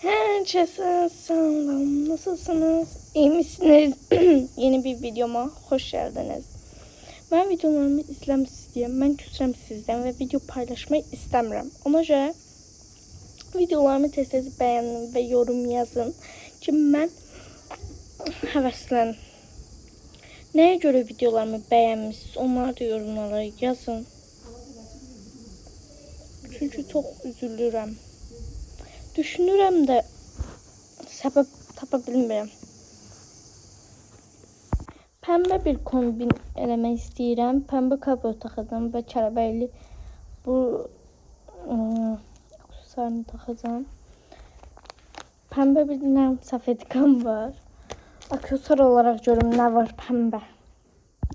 Herkese selam. Nasılsınız? İyi misiniz? Yeni bir videoma hoş geldiniz. Ben videolarımı izlemişsiniz. Ben küsürəm sizden ve video paylaşmayı istemiyorum. Ona göre videolarımı tez beğenin ve yorum yazın ki ben həvəslən. Neye göre videolarımı beğenmişsiniz? Onları da yorumlara yazın. Çünkü çok üzülürüm. Düşünürəm də səbəb tapa bilmirəm. Pembe bir kombin eləmək istəyirəm. Pembe kablo taxacağam və kələbəkli bu aksesuarını taxacağam. Pembe bir dənə safetkam var. Aksesuar olarak görüm nə var pembe.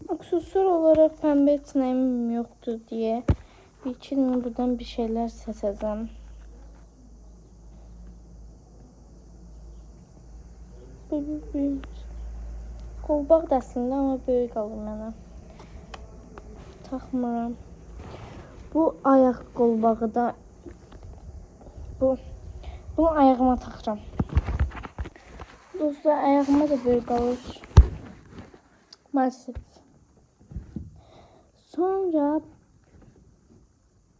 Aksesuar olarak pembe heç nəyim yoxdur deyə bir iki buradan bir şeyler seçəcəm. Büyük. Qolbaq da əslində amma böyük alır mənə. Taxmıram. Bu ayaq qolbağı da bunu ayağıma taxıram. Dostlar ayağıma da böyük alır. Maalesef. Sonra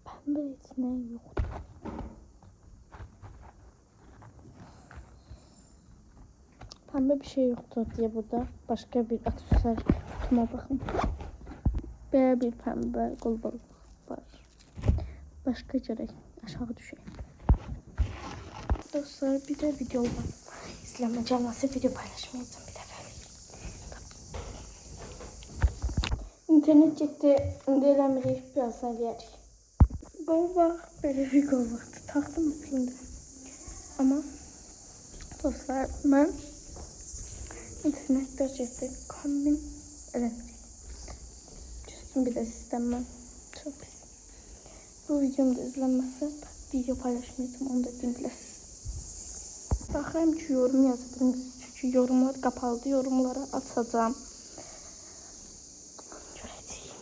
pembe içine yoktu. Pembe bir şey yoktu diye burada başka bir aksesuar kutuma bakın. Böyle bir pembe kolbalık var. Başka gerek aşağı düşeyim. Dostlar bir de video var. İzlemeyeceğim nasıl video paylaşmayacağım bir de böyle. İnternet çekti. İndiremirik birazdan gelir. Kolbak böyle bir kolbaktı. Taktım aslında. Ama dostlar ben İnternette çekti kombin elektrik. Çözdüm bir de sistemden. Çok pis. Bu videomu da izlenmezse video paylaşmayacağım. Onu da dinləsiniz. Baxayım ki yorum yazabilirsiniz. Çünkü yorumlar kapalı. Yorumlara atacağım. Görəcəyim.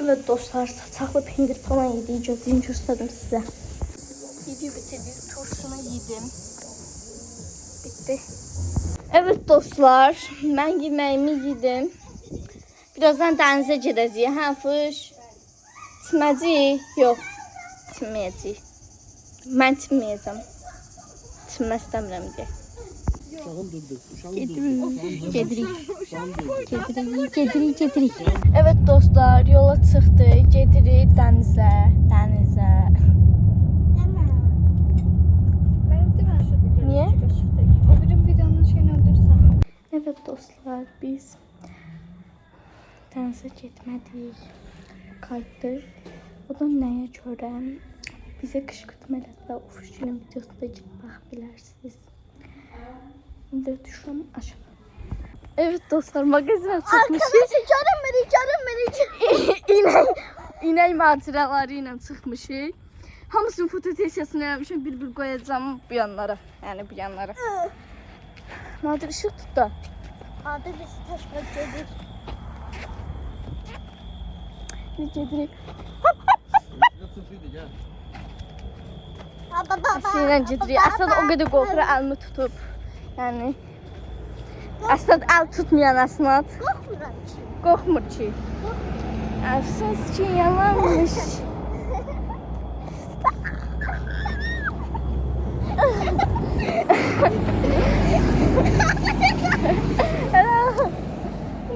Evet dostlar, saçaqlı pendir falan yediği gözünü gösterdim size. Video bitirdim. Turşunu yedim. Bitti. Evet dostlar, ben yemeğimi yedim. Birazdan denize gideceğiz. Ha fış. Çiməcəyik? Yox, çimməyəcəyik. Mən çimməyəcəm. Çimmək istəmirəm deyə. Gedirik. Evet dostlar, yola çıxdıq. Gedirik dənizə. Niye? Evet dostlar, biz dənizə getmədik, qayıtdıq. O da nəyə görə? Bizə qışqırtma elədilər. Ufuşçunun videosunda gidib baxa bilərsiniz. İndi düşürəm aşağı. Evet dostlar, magazinə çıxmışıq. Arkadaşlar canım beni. İnək macəraları ilə çıxmışıq. Hamısının fotosesiyasını eləmişəm, bir qoyacağım bu yanlara. Yəni bu yanlara. Nadir ışıq tut da. Adı bizi taşmak gelir. Gedirik. Baba. Gedirik. Əsad o qədər qorxur, əlimi tutub. Yəni Əsad əl tutmayan Əsnad. Qorxmur ki. Əfsus ki, yalanmış.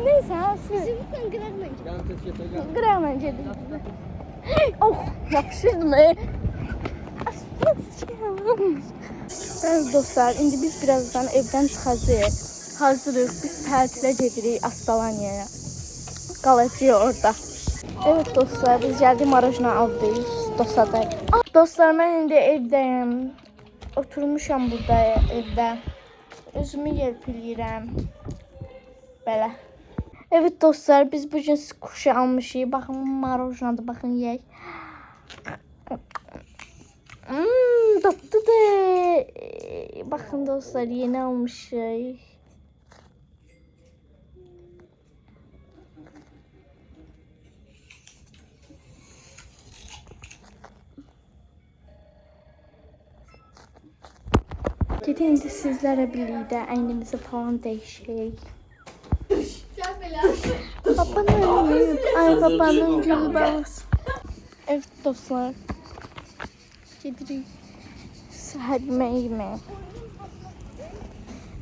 Neyse asıl. Lütfen Qıraqla gedirik. Oh, yapışırdım. Evet dostlar, indi biz birazdan evdən çıxacağıq. Hazırıq, biz tətilə gedirik Astalanyaya. Qalacağıq orada. Evet dostlar, biz gəldik marajna aldıq. Dostadayıq. Dostlar, mən indi evdəyim. Oturmuşam burada evdə. Özümü yelpiləyirəm. Belə. Evet dostlar, biz bugün kuşu almışıq. Baxın marojnadır, baxın yeyək. Tatlıdır. Bakın dostlar, yeni almışıq. Gedin indi sizlərlə birlikdə əynimizi falan dəyişək. Babanın ay babanın gülü bağlasın. Evet dostlar. Gedirik səhər yeməyi yeməyə.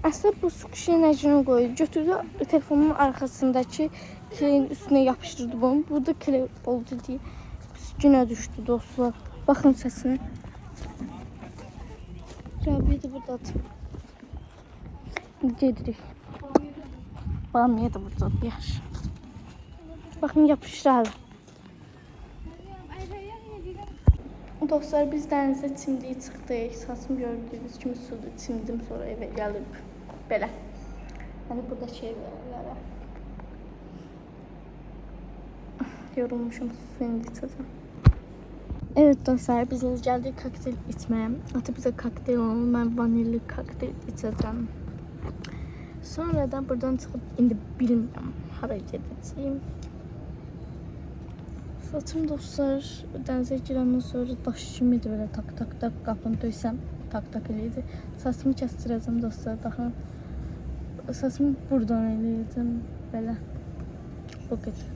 Aslında bu su kişiyə nəcini qoydu. Götürdü telefonun arkasındakı kleyin üstüne yapıştırdı bunu. Burada kley oldu diye günə düşdü dostlar. Baxın səsinə. Rabiyə də buradadır. Gedirik. Bamiyə də buradadır. Yaxşı. Baxın yapışır hala. Dostlar biz dənizə çimdiyi çıxdıq. Saçım gördüyünüz kimi suda çimdim, sonra evə gəlib belə. Yəni buradakı evlərə. Yorulmuşum, su indi içəcəm. Evet dostlar biz gəldik kokteyl içməyə. Ata bizə kokteyl olmalı, mən vanilli kokteyl içəcəm. Sonra da buradan çıxıb indi bilmirəm hara gedəcəyim. Saçım dostlar dənizə girəndən sonra daş kimi idi belə tak tak tak qapını döysəm tak tak eləyəcək. Saçımı kəstirəcəm dostlar. Baxın. Saçımı buradan eləyəcəm belə. Bu qədər.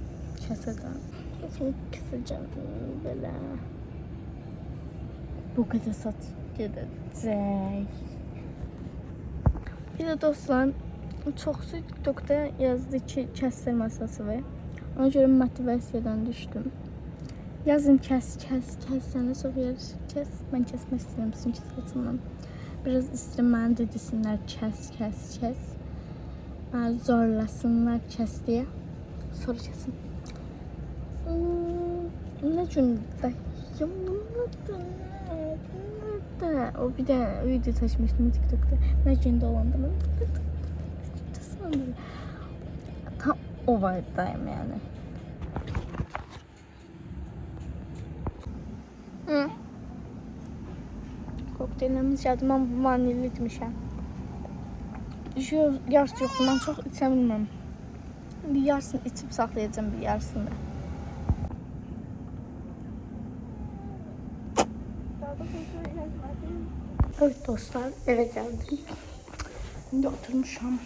Kəsəcəm. Saçımı kəsəcəm belə. Bu qədər saç gedəcək. Bir də dostlar çoxsu TikTokda yazdı ki kəstirmə saçı. Ona görə motivasiyadan düşdüm. Yazın kəs, sənə çox yarış, kəs. Mən kəsmək istəyirəm çünki saçımdan. Biraz istəyirəm mənə də desinlər kəs. Mənə zorlasınlar kəs deyə. Sonra kəsin. Nə gündə? O bir də video çəkmişdim TikTokda. Nə gündə olanda mən tam o vibe'dayım yani. Kokteylimiz geldi. Ben bu vanilli içmişəm. Yarısı yox. Mən çox içə bilməm. Bir yarısını içib saxlayacağım, bir yarısını. Evet dostlar, eve geldim. Şimdi oturmuşam.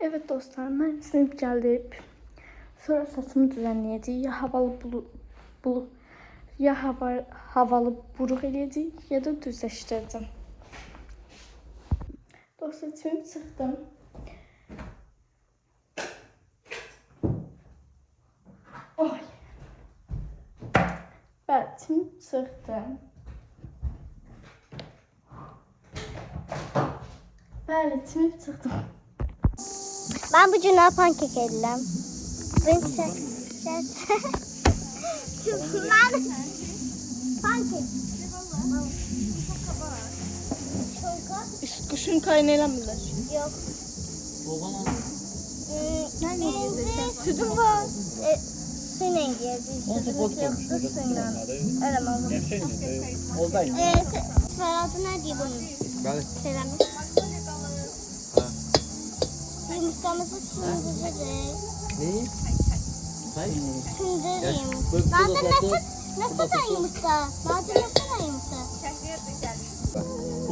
Evet dostlar, mən sinip gəlib. Sonra saçımı düzənləyəcək. Ya havalı buruq eləyəcək, ya da düzləşdirəcəm. Dostlar, sinip çıxdım. Oy. Bəli, sinip çıxdım. Bəli, sinip çıxdım. Ben bu cüna pankek edirəm. Ben pankek. Kışın kaynayılamırlar. Yok. Ne yiyeceksin? Sütüm var. Suyla yiyeceğiz. Sütümüz yoktu suyla. Öyle mi oldu? Oldayım. Ferhat'ı ne diyor bunun? Bəli. Selamı. Yumurtamızı sındırırız. Neyi? Hayır. Sındırayım. Böyle Nadir nasıl- nasıl da yumurta? Nadir nasıl da yumurta?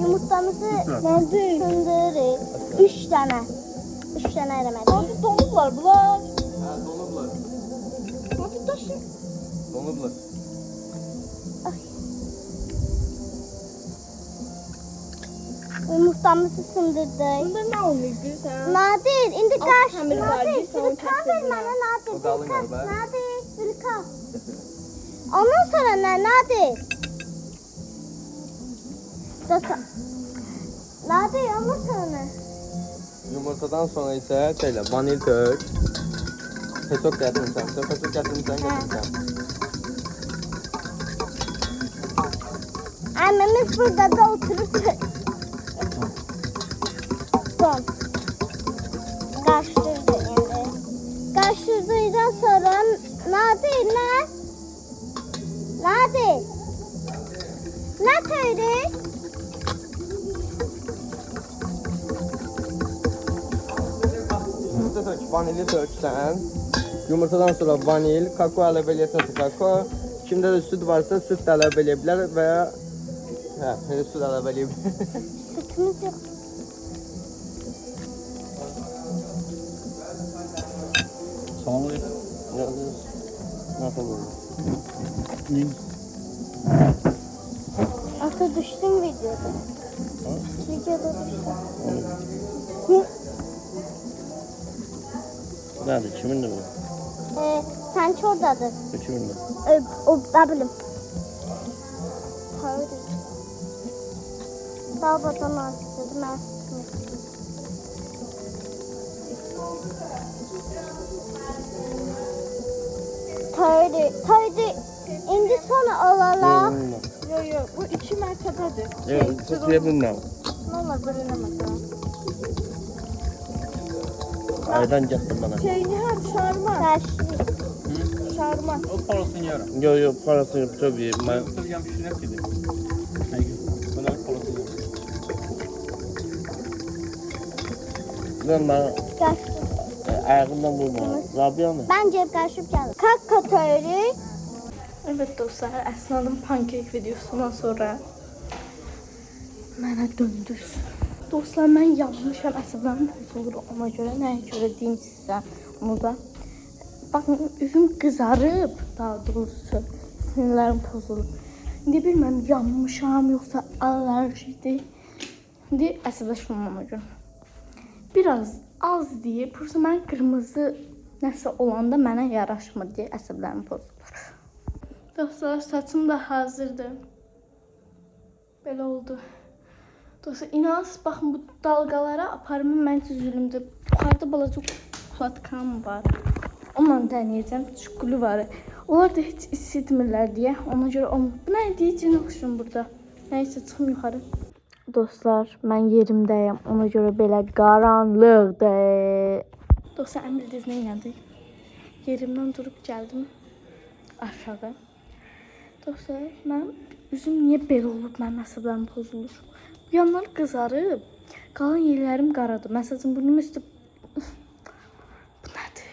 Yumurtamızı sındırırız. 3 tane. 3 tane elemedik. Nadir donublar bunlar. Ha, donublar. Nadir taşı. Donublar. Yumurtamızı sındırdık. Bunda ne oluyor sen? Nadir, indi kaç. hamur var, Nadir, bir sonra bir kahve kesildi. bana Nadir. O kalın Bir kahve. galiba. Nadir, bir kahve. Ondan sonra ne Nadir? Dostum. Nadir, ondan sonra ne? Yumurtadan sonra ise şeyle vanil tök. Petok gətirmişəm. Sən petok gətirmişsən, gətirmişəm. Annemiz burada da oturur. Son. Karıştırdı yani. Karıştırdıktan sonra Nadir ne? Nadir. Ne söyle? Yumurta tök, vanili töksən. Yumurtadan sonra vanil, kakao əlavə eləyəsən kakao. Kimdə də süd varsa süd də əlavə eləyə bilər və ya Hə, henüz su da əlavə eləyib. Sütümüz yok. Selamünaleyküm. Nasıl olur? Ne? Artık düştüm videoda. Ha? Videoda düştüm. Nerede? Kimin de bu? Sen oradadır. Kimin de? O ne bileyim. Hayır. Babadan açtırdım. Ben sıkıldım. Taydı. İndi sonra alala. Yok yok, bu 2 mərtəbədir. Evet, kutuya bilmem. Ne olur bölünemez. Aydan gittim bana. Şey, Nihat, şarma. Taş. Şarma. O parasını yarım. Yok parasını tabii. Ben Tutacağım şuna gideyim. Hayır. Bana parasını yarım. ben ayağımdan vurma. Rabia mı? Bence karışıp geldi. Kakatörü. Evet dostlar, Əsnanın pankek videosundan sonra mənə döndüz. Dostlar, mən yanmışam, əsəblərim pozulur. Ona görə, nəyə görə deyim sizə onu da. Baxın, üzüm qızarıb, daha doğrusu, sinirlərim pozulur. İndi bilməm, yanmışam, yoxsa alerjidir. İndi əsəbləşməm ona görə. Biraz az deyib, bursa mən qırmızı nəsə olanda mənə yaraşmır deyə əsəblərim pozulur. Dostlar, saçım da hazırdır. Belə oldu. Dostlar, inanırsınız, baxın bu dalgalara aparımı məncə zülümdür. Yuxarıda balaca kulatkam var. Onunla deneyeceğim. Çukulü var. Onlar da heç hissetmirlər deyə. Ona görə bu nə deyəcəyini oxuşum burada. Nəysə, çıxım yuxarı. Dostlar, mən yerimdəyim. Ona görə belə qaranlıqdır. Dostlar, əmr ediniz nə elədik? Yerimdən durub gəldim aşağı. Dostlar, mən üzüm niyə belə olub, mənim əsəblərim pozulur. Yanlar qızarıb, qalan yerlərim qaradır. Məsələn, burnum üstü... Bu nədir?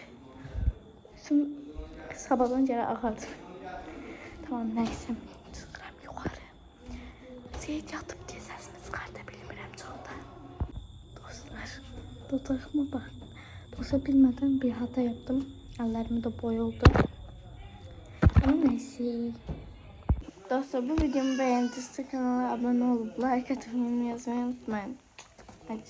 Üzüm sabahdan gələ ağardır. Tamam, nəysə, çıxıram yuxarı. Seyid yatıb deyə səsini çıxarda bilmirəm çoxda. Dostlar, dodağıma bax. Dostlar, bilmədən bir hata yaptım. Əllərimi də boyuldu. Ama neyse. Dostlar, bu videomu beğendiyse kanala abone olup like atmayı yazmayı unutmayın. Hadi